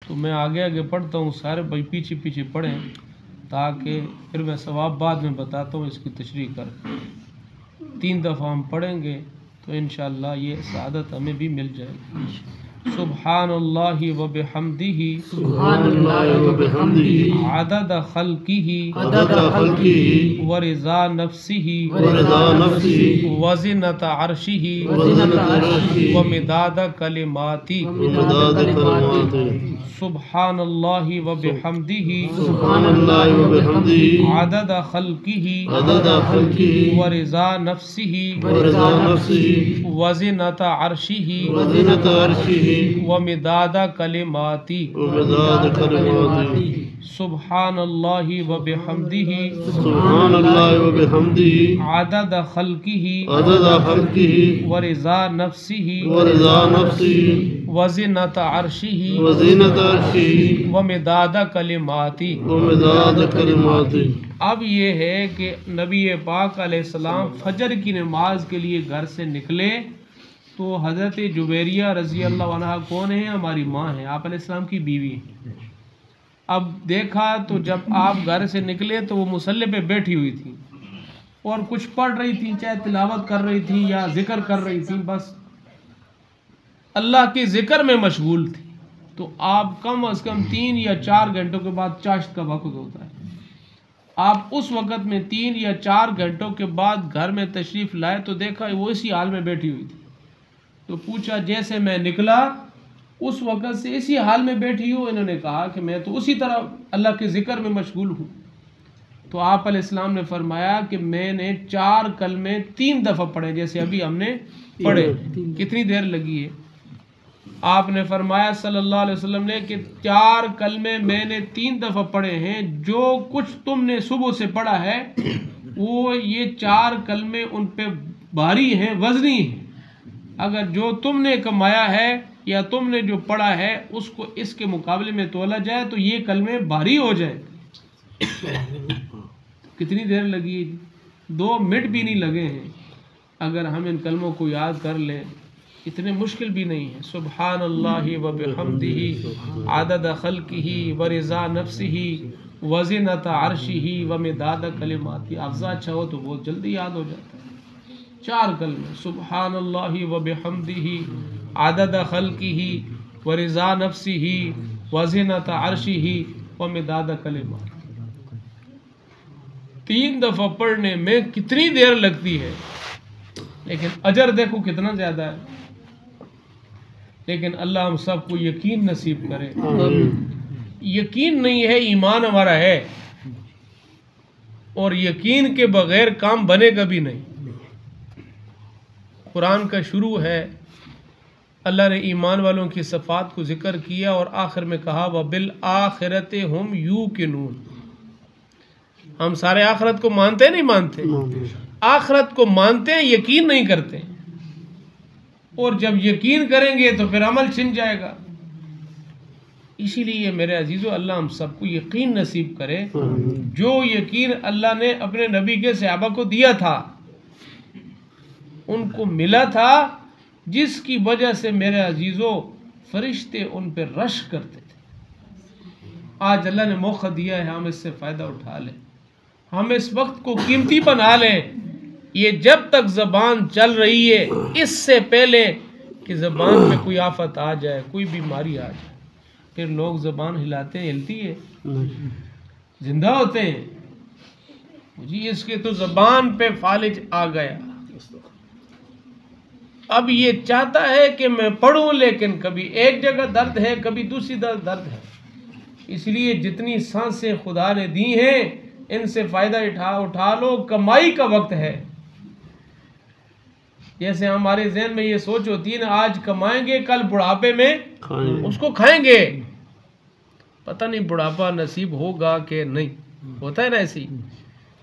तो मैं आगे आगे पढ़ता हूँ, सारे भाई पीछे पीछे पढ़ें, ताकि फिर मैं सवाब बाद में बताता हूँ इसकी तशरीह कर। 3 दफ़ा हम पढ़ेंगे तो इंशाअल्लाह ये सआदत हमें भी मिल जाएगी। सुब्हानल्लाहि व बिहम्दिही अदद खल्किही व रिज़ा नफ्सिही व ज़िनत अर्शिही व मिदाद कलिमाती। सुब्हानल्लाहि व बिहम्दिही अदद खल्किही व रिज़ा नफ्सिही व ज़िनत अर्शिही व मिदाद कलिमाती। सुब्हानल्लाहि व बिहम्दिही अदद खल्किही व रिज़ा नफ्सिही व ज़िनत अर्शिही व मिदाद कलिमाती। अब ये है कि नबी पाक अलैहिस्सलाम फजर की नमाज के लिए घर से निकले तो हज़रत जुबैरिया रज़ी अल्लाह अन्हा कौन है? हमारी माँ है, आप अलैहिस्सलाम की बीवी। अब देखा तो जब आप घर से निकले तो वो मुसल्ले पे बैठी हुई थी और कुछ पढ़ रही थी, चाहे तिलावत कर रही थी या जिक्र कर रही थी, बस अल्लाह के जिक्र में मशगूल थी। तो आप कम अज़ कम 3 या 4 घंटों के बाद चाश्त का वक्त होता है, आप उस वक़्त में 3 या 4 घंटों के बाद घर में तशरीफ़ लाए तो देखा वो इसी हाल में बैठी हुई थी। तो पूछा, जैसे मैं निकला उस वक़्त से इसी हाल में बैठी हूँ? इन्होंने कहा कि मैं तो उसी तरह अल्लाह के ज़िक्र में मशगूल हूँ। तो आप अलैहिस्सलाम ने फरमाया कि मैंने 4 कलमे 3 दफ़ा पढ़े, जैसे अभी हमने पढ़े। कितनी देर लगी है? आपने फरमाया सल्लल्लाहु अलैहि वसल्लम ने कि 4 कलमे मैंने 3 दफ़ा पढ़े हैं। जो कुछ तुमने सुबह से पढ़ा है वो ये 4 कलमे उन पे भारी हैं, वज़नी हैं। अगर जो तुमने कमाया है या तुमने जो पढ़ा है उसको इसके मुकाबले में तोला जाए तो ये कलमे भारी हो जाए। कितनी देर लगी? 2 मिनट भी नहीं लगे हैं। अगर हम इन कलमों को याद कर लें, इतने मुश्किल भी नहीं है। सुब्हानल्लाहि व बिहम्दिही अदद खल्किही व रिज़ा नफ्सिही व ज़िनत अर्शिही व मिदाद कलिमाती। अफ़ज़ा अच्छा हो तो बहुत जल्दी याद हो जाता है। 4 कलमे, सुब्हानल्लाहि व बिहम्दिही अदद खल्किही व रिज़ा नफ्सिही व ज़िनत अर्शिही व मिदाद कलिमाती। 3 दफ़ा पढ़ने में कितनी देर लगती है, लेकिन अजर देखो कितना ज़्यादा है। लेकिन अल्लाह हम सबको यकीन नसीब करे। यकीन नहीं है, ईमान हमारा है, और यकीन के बगैर काम बनेगा भी नहीं। कुरान का शुरू है, अल्लाह ने ईमान वालों की सफ़ात को जिक्र किया और आखिर में कहा व बिल आखिरते हम यूक़िनून। हम सारे आखिरत को मानते नहीं मानते? आखिरत को मानते हैं, यकीन नहीं करते। और जब यकीन करेंगे तो फिर अमल छिन जाएगा। इसीलिए मेरे अजीज़ों, अल्लाह हम सबको यकीन नसीब करे। जो यकीन अल्लाह ने अपने नबी के सहाबा को दिया था, उनको मिला था, जिसकी वजह से मेरे अजीज़ों फरिश्ते उन पर रश करते थे। आज अल्लाह ने मौका दिया है, हम इससे फ़ायदा उठा लें, हम इस वक्त को कीमती बना लें। ये जब तक ज़बान चल रही है, इससे पहले कि ज़बान में कोई आफत आ जाए, कोई बीमारी आ जाए, फिर लोग ज़बान हिलाते हैं, हिलती है, जिंदा होते हैं। जी इसके तो ज़बान पे फालिज आ गया। अब ये चाहता है कि मैं पढ़ूं, लेकिन कभी एक जगह दर्द है, कभी दूसरी दर्द है। इसलिए जितनी सांसें खुदा ने दी हैं, इनसे फ़ायदा उठा लो। कमाई का वक्त है। जैसे हमारे जहन में ये सोच होती है ना, आज कमाएंगे, कल बुढ़ापे में उसको खाएंगे। पता नहीं बुढ़ापा नसीब होगा कि नहीं। होता है ना ऐसी।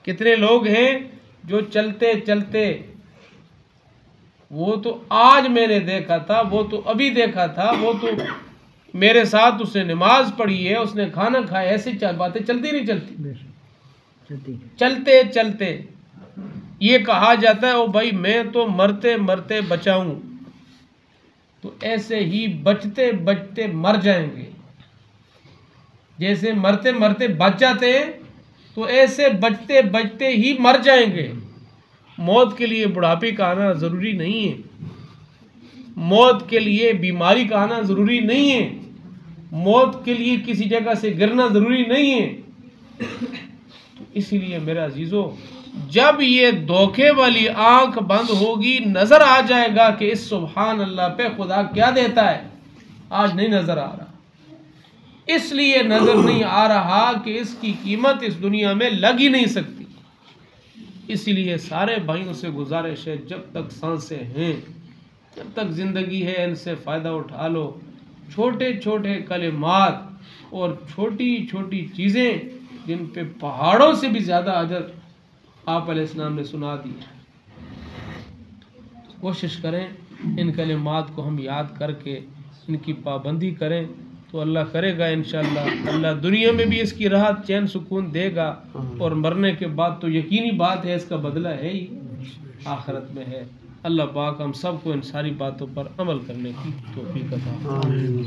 कितने लोग हैं जो चलते चलते, वो तो आज मैंने देखा था, वो तो अभी देखा था, वो तो मेरे साथ उसने नमाज पढ़ी है, उसने खाना खाया, ऐसी बातें चलती नहीं चलती। चलते चलते ये कहा जाता है, ओ भाई मैं तो मरते मरते बचाऊं, तो ऐसे ही बचते बचते मर जाएंगे। जैसे मरते मरते बच जाते हैं, तो ऐसे बचते बचते ही मर जाएंगे। मौत के लिए बुढ़ापे का आना ज़रूरी नहीं है, मौत के लिए बीमारी का आना ज़रूरी नहीं है, मौत के लिए किसी जगह से गिरना ज़रूरी नहीं है। तो इसीलिए मेरा अजीज़ों, जब ये धोखे वाली आंख बंद होगी, नज़र आ जाएगा कि इस सुभान अल्लाह पे खुदा क्या देता है। आज नहीं नज़र आ रहा, इसलिए नज़र नहीं आ रहा कि इसकी कीमत इस दुनिया में लग ही नहीं सकती। इसलिए सारे भाइयों से गुजारिश है, जब तक सांसें हैं, जब तक ज़िंदगी है, इनसे फ़ायदा उठा लो। छोटे छोटे कलिमात और छोटी छोटी चीज़ें जिन पे पहाड़ों से भी ज़्यादा अजर आप अलैहिस्सलाम ने सुना दी। कोशिश करें इन कलिमात को हम याद करके इनकी पाबंदी करें, तो अल्लाह करेगा इंशाअल्लाह, अल्लाह दुनिया में भी इसकी राहत चैन सुकून देगा, और मरने के बाद तो यकीनी बात है इसका बदला है ही, आखिरत में है। अल्लाह पाक हम सबको इन सारी बातों पर अमल करने की तौफीक अता फरमाए।